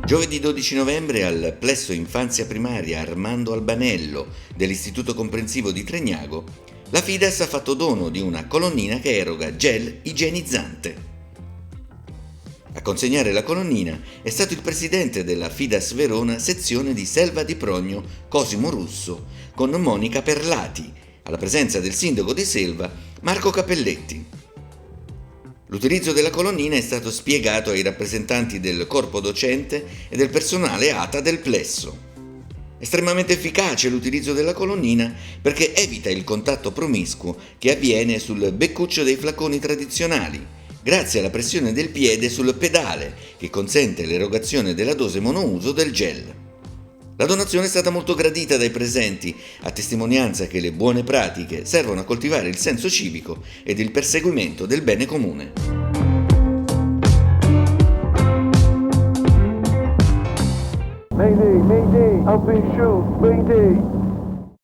Giovedì 12 novembre al Plesso Infanzia Primaria Armando Albanello dell'Istituto Comprensivo di Tregnago, la Fides ha fatto dono di una colonnina che eroga gel igienizzante. A consegnare la colonnina è stato il presidente della Fides Verona sezione di Selva di Progno, Cosimo Russo, con Monica Perlati, alla presenza del sindaco di Selva, Marco Capelletti. L'utilizzo della colonnina è stato spiegato ai rappresentanti del corpo docente e del personale ATA del Plesso. Estremamente efficace l'utilizzo della colonnina perché evita il contatto promiscuo che avviene sul beccuccio dei flaconi tradizionali, grazie alla pressione del piede sul pedale che consente l'erogazione della dose monouso del gel. La donazione è stata molto gradita dai presenti, a testimonianza che le buone pratiche servono a coltivare il senso civico ed il perseguimento del bene comune. Mayday, Mayday, up in shoot, Mayday.